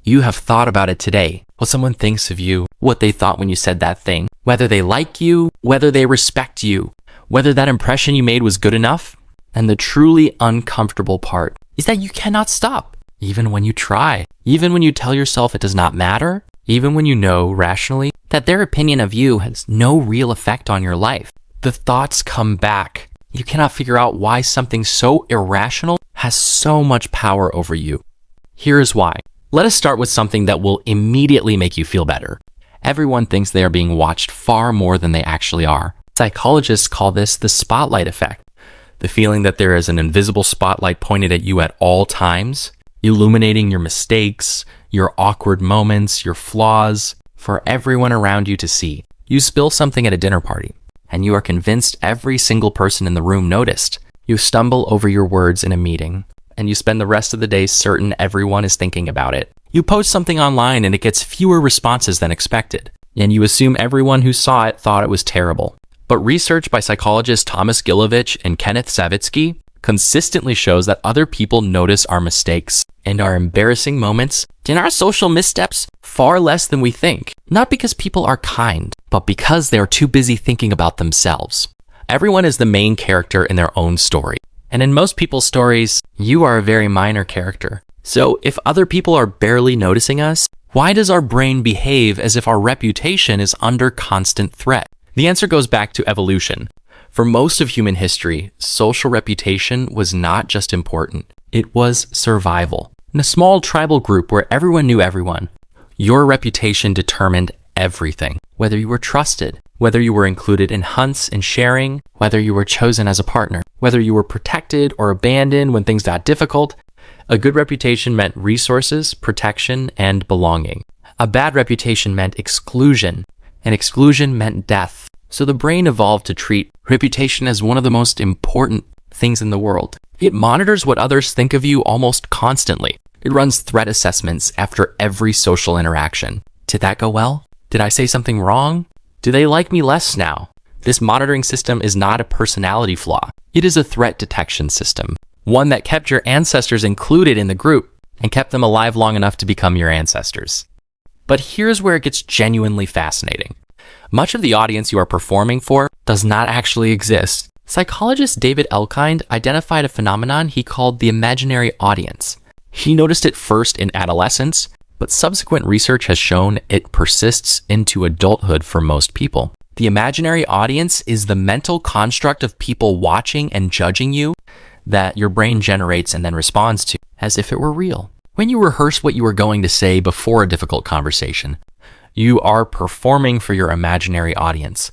You have thought about it today, what someone thinks of you, what they thought when you said that thing, whether they like you, whether they respect you, whether that impression you made was good enough. And the truly uncomfortable part is that you cannot stop, even when you try, even when you tell yourself it does not matter, even when you know rationally that their opinion of you has no real effect on your life. The thoughts come back. You cannot figure out why something so irrational has so much power over you. Here is why. Let us start with something that will immediately make you feel better. Everyone thinks they are being watched far more than they actually are. Psychologists call this the spotlight effect. The feeling that there is an invisible spotlight pointed at you at all times, illuminating your mistakes, your awkward moments, your flaws, for everyone around you to see. You spill something at a dinner party, and you are convinced every single person in the room noticed. You stumble over your words in a meeting, and you spend the rest of the day certain everyone is thinking about it. You post something online and it gets fewer responses than expected, and you assume everyone who saw it thought it was terrible. But research by psychologists Thomas Gilovich and Kenneth Savitsky consistently shows that other people notice our mistakes and our embarrassing moments and our social missteps far less than we think. Not because people are kind, but because they are too busy thinking about themselves. Everyone is the main character in their own story. And in most people's stories, you are a very minor character. So if other people are barely noticing us, why does our brain behave as if our reputation is under constant threat? The answer goes back to evolution. For most of human history, social reputation was not just important, it was survival. In a small tribal group where everyone knew everyone, your reputation determined everything. Whether you were trusted, whether you were included in hunts and sharing, whether you were chosen as a partner, whether you were protected or abandoned when things got difficult, a good reputation meant resources, protection, and belonging. A bad reputation meant exclusion, and exclusion meant death. So the brain evolved to treat reputation as one of the most important things in the world. It monitors what others think of you almost constantly. It runs threat assessments after every social interaction. Did that go well? Did I say something wrong? Do they like me less now? This monitoring system is not a personality flaw. It is a threat detection system, one that kept your ancestors included in the group and kept them alive long enough to become your ancestors. But here's where it gets genuinely fascinating. Much of the audience you are performing for does not actually exist. Psychologist David Elkind identified a phenomenon he called the imaginary audience. He noticed it first in adolescence, but subsequent research has shown it persists into adulthood for most people. The imaginary audience is the mental construct of people watching and judging you that your brain generates and then responds to as if it were real. When you rehearse what you are going to say before a difficult conversation, you are performing for your imaginary audience.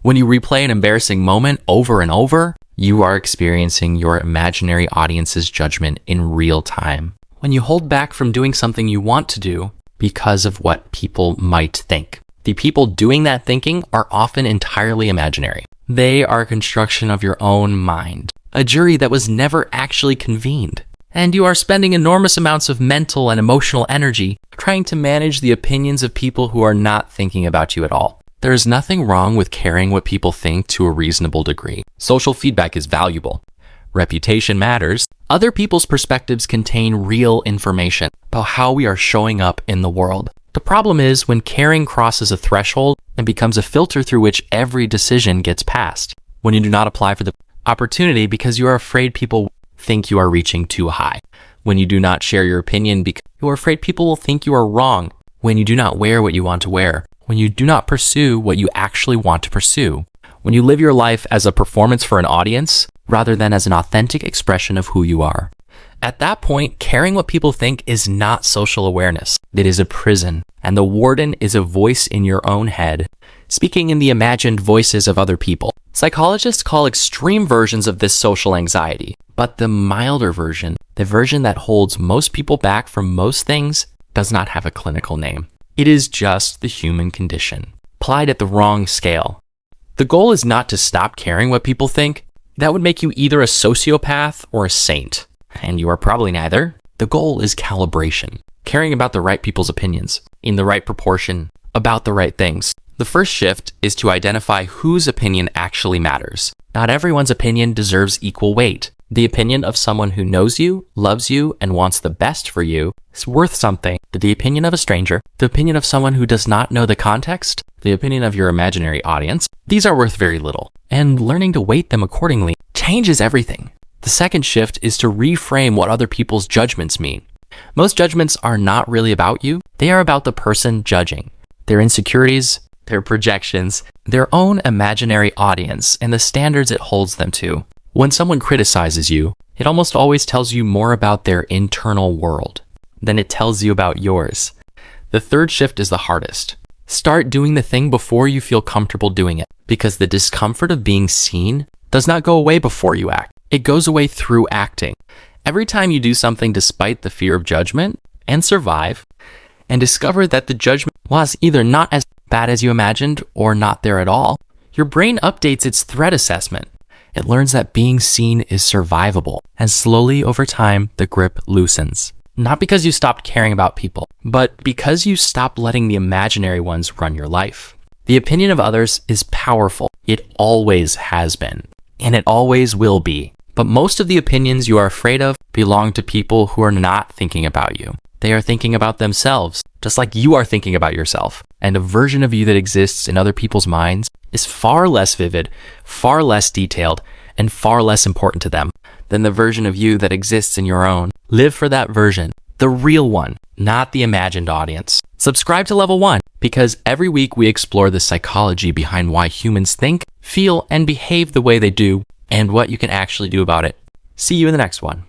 When you replay an embarrassing moment over and over, you are experiencing your imaginary audience's judgment in real time. When you hold back from doing something you want to do because of what people might think, the people doing that thinking are often entirely imaginary. They are a construction of your own mind, a jury that was never actually convened. And you are spending enormous amounts of mental and emotional energy trying to manage the opinions of people who are not thinking about you at all. There is nothing wrong with caring what people think to a reasonable degree. Social feedback is valuable. Reputation matters. Other people's perspectives contain real information about how we are showing up in the world. The problem is when caring crosses a threshold and becomes a filter through which every decision gets passed. When you do not apply for the opportunity because you are afraid people think you are reaching too high. When you do not share your opinion because you are afraid people will think you are wrong. When you do not wear what you want to wear. When you do not pursue what you actually want to pursue. When you live your life as a performance for an audience rather than as an authentic expression of who you are. At that point, caring what people think is not social awareness. It is a prison, and the warden is a voice in your own head, speaking in the imagined voices of other people. Psychologists call extreme versions of this social anxiety, but the milder version, the version that holds most people back from most things, does not have a clinical name. It is just the human condition, applied at the wrong scale. The goal is not to stop caring what people think. That would make you either a sociopath or a saint, and you are probably neither. The goal is calibration, caring about the right people's opinions, in the right proportion, about the right things. The first shift is to identify whose opinion actually matters. Not everyone's opinion deserves equal weight. The opinion of someone who knows you, loves you, and wants the best for you is worth something. The opinion of a stranger, the opinion of someone who does not know the context, the opinion of your imaginary audience, these are worth very little. And learning to weight them accordingly changes everything. The second shift is to reframe what other people's judgments mean. Most judgments are not really about you. They are about the person judging, their insecurities, their projections, their own imaginary audience, and the standards it holds them to. When someone criticizes you, it almost always tells you more about their internal world than it tells you about yours. The third shift is the hardest. Start doing the thing before you feel comfortable doing it, because the discomfort of being seen does not go away before you act. It goes away through acting. Every time you do something despite the fear of judgment and survive, and discover that the judgment was either not as bad as you imagined or not there at all, your brain updates its threat assessment. It learns that being seen is survivable, and slowly over time, the grip loosens. Not because you stopped caring about people, but because you stopped letting the imaginary ones run your life. The opinion of others is powerful. It always has been, and it always will be. But most of the opinions you are afraid of belong to people who are not thinking about you. They are thinking about themselves, just like you are thinking about yourself. And a version of you that exists in other people's minds is far less vivid, far less detailed, and far less important to them than the version of you that exists in your own. Live for that version, the real one, not the imagined audience. Subscribe to Level 1, because every week we explore the psychology behind why humans think, feel, and behave the way they do, and what you can actually do about it. See you in the next one.